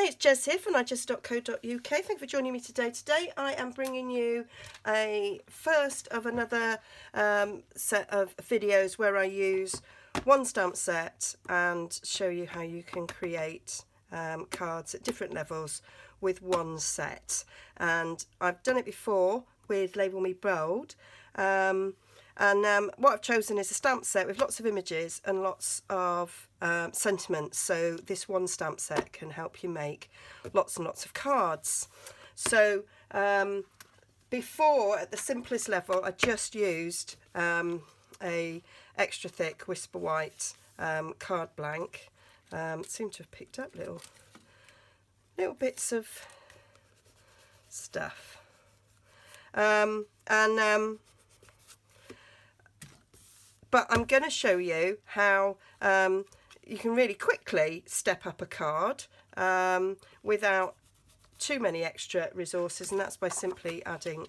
Hi, it's Jez here from Nigezza.co.uk. Thank you for joining me today. Today I am bringing you a first of another set of videos where I use one stamp set and show you how you can create cards at different levels with one set. And I've done it before with Label Me Bold. What I've chosen is a stamp set with lots of images and lots of sentiments, so this one stamp set can help you make lots and lots of cards. So before, at the simplest level, I just used a extra thick Whisper White card blank. It seemed to have picked up little bits of stuff. But I'm going to show you how you can really quickly step up a card without too many extra resources, and that's by simply adding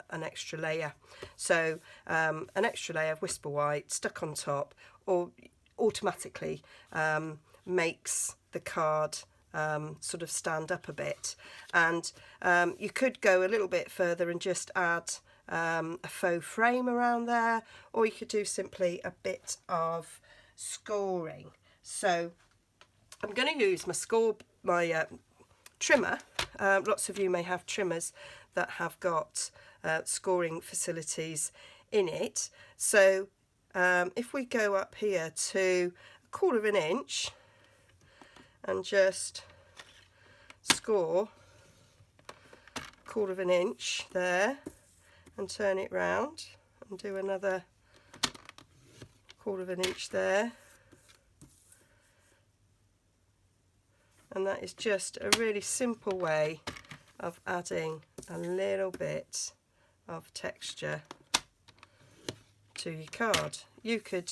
an extra layer. So an extra layer of Whisper White stuck on top or automatically makes the card sort of stand up a bit. And you could go a little bit further and just add a faux frame around there, or you could do simply a bit of scoring. So I'm going to use my trimmer. Lots of you may have trimmers that have got scoring facilities in it. So if we go up here to 1/4 inch and just score 1/4 inch there, and turn it round and do another 1/4 inch there, and that is just a really simple way of adding a little bit of texture to your card. You could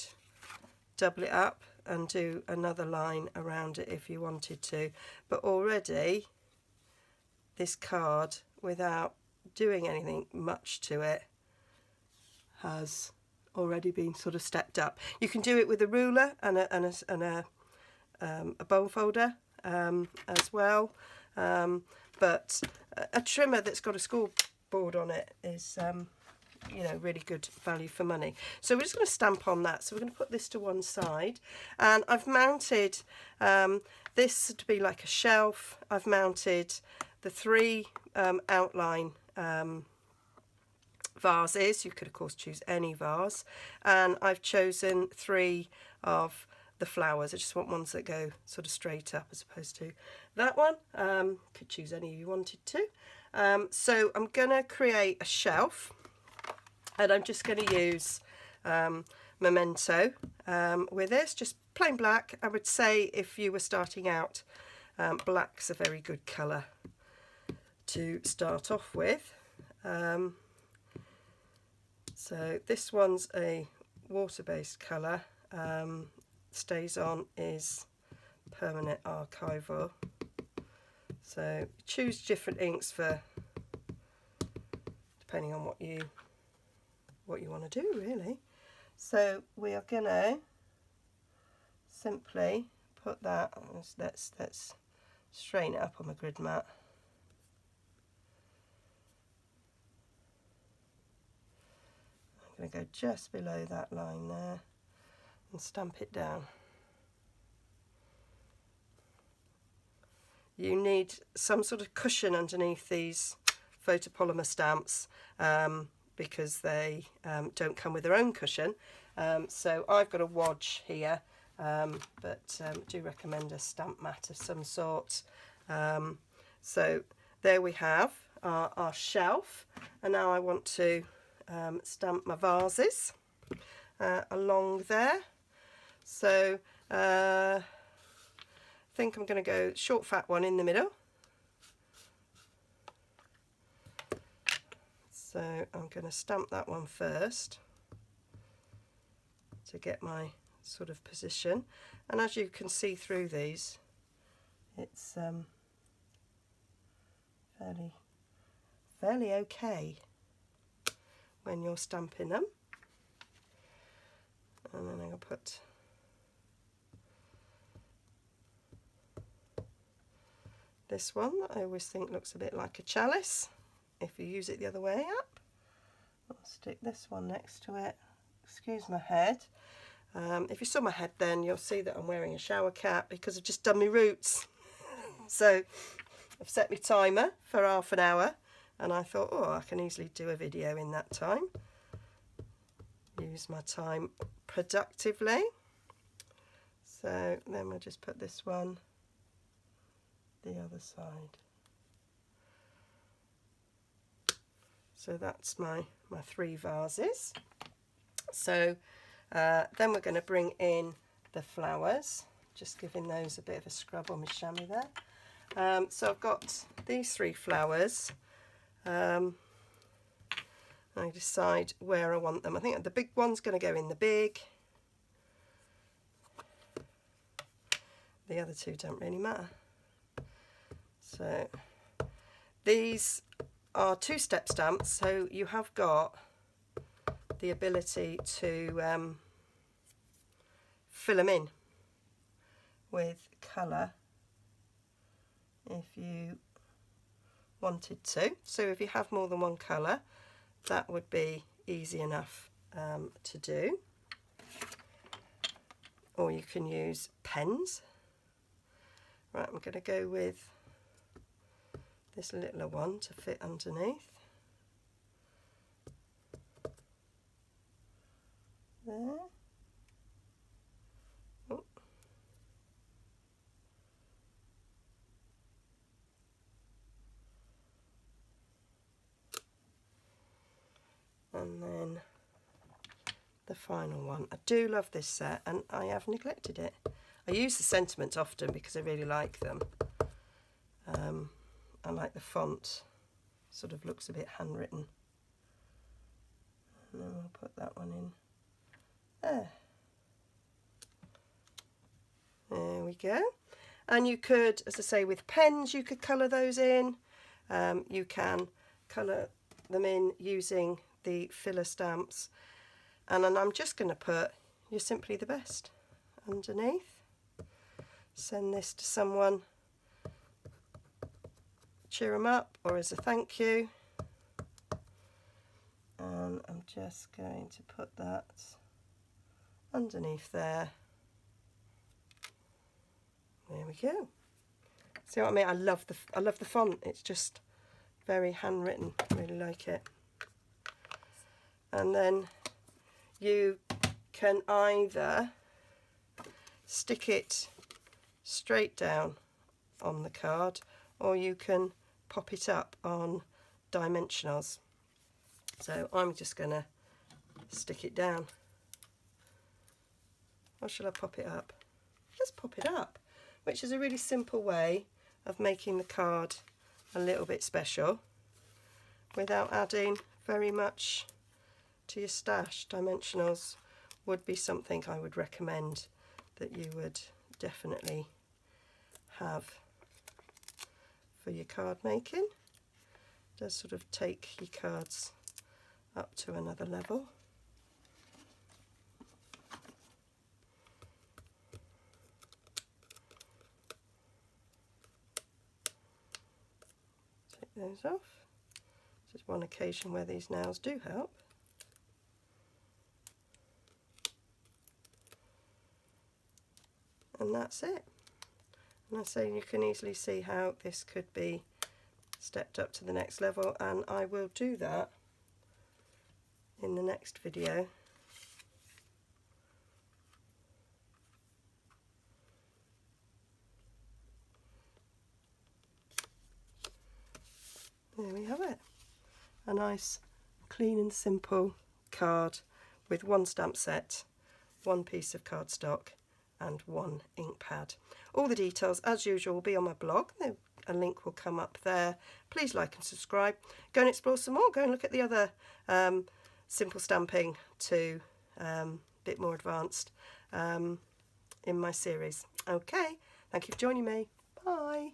double it up and do another line around it if you wanted to, but already this card, without doing anything much to it, has already been sort of stepped up. You can do it with a ruler and a bone folder as well, but a trimmer that's got a scoreboard on it is you know, really good value for money. So we're just going to stamp on that. So we're going to put this to one side, and I've mounted this to be like a shelf. I've mounted the 3 outline vases. You could of course choose any vase, and I've chosen 3 of the flowers. I just want ones that go sort of straight up as opposed to that one. Could choose any you wanted to. So I'm going to create a shelf, and I'm just going to use Memento with this, just plain black. I would say if you were starting out, black's a very good colour to start off with. So this one's a water-based colour. Stays on is permanent archival. So choose different inks for depending on what you want to do, really. So we are going to simply put that. Let's straighten it up on the grid mat. I'm going to go just below that line there and stamp it down. You need some sort of cushion underneath these photopolymer stamps because they don't come with their own cushion. So I've got a Wodge here, but do recommend a stamp mat of some sort. So there we have our shelf, and now I want to stamp my vases along there. So I think I'm going to go short fat one in the middle. So I'm going to stamp that one first to get my sort of position, and as you can see through these, it's fairly okay when you're stamping them. And then I'm going to put this one that I always think looks a bit like a chalice if you use it the other way up. I'll stick this one next to it. Excuse my head. If you saw my head then you'll see that I'm wearing a shower cap because I've just done my roots. So I've set my timer for half an hour and I thought, oh, I can easily do a video in that time. Use my time productively. So then we'll just put this one the other side. So that's my 3 vases. So then we're going to bring in the flowers, just giving those a bit of a scrub on my chamois there. So I've got these 3 flowers. I decide where I want them. I think the big one's going to go in the big. The other 2 don't really matter. So these are 2-step stamps, so you have got the ability to fill them in with colour if you wanted to. So if you have more than one colour, that would be easy enough to do. Or you can use pens. Right, I'm going to go with this littler one to fit underneath. There. Oh. And then the final one. I do love this set and I have neglected it. I use the sentiments often because I really like them. I like the font, sort of looks a bit handwritten. And then we'll put that one in there. There we go. And you could, as I say, with pens, you could colour those in. You can colour them in using the filler stamps. And then I'm just going to put "You're simply the best" underneath. Send this to someone, cheer them up, or as a thank you. And I'm just going to put that underneath there. There we go. See what I mean? I love the font. It's just very handwritten. I really like it. And then you can either stick it straight down on the card, or you can pop it up on dimensionals. So I'm just going to stick it down. Or shall I pop it up? Just pop it up, which is a really simple way of making the card a little bit special without adding very much to your stash. Dimensionals would be something I would recommend that you would definitely have for your card making. It does sort of take your cards up to another level. Take those off. This is one occasion where these nails do help. And that's it. And I say you can easily see how this could be stepped up to the next level, and I will do that in the next video. There we have it. A nice, clean and simple card with 1 stamp set, 1 piece of cardstock and 1 ink pad. All the details, as usual, will be on my blog. A link will come up there. Please like and subscribe. Go and explore some more. Go and look at the other simple stamping to a bit more advanced in my series. Okay, thank you for joining me. Bye.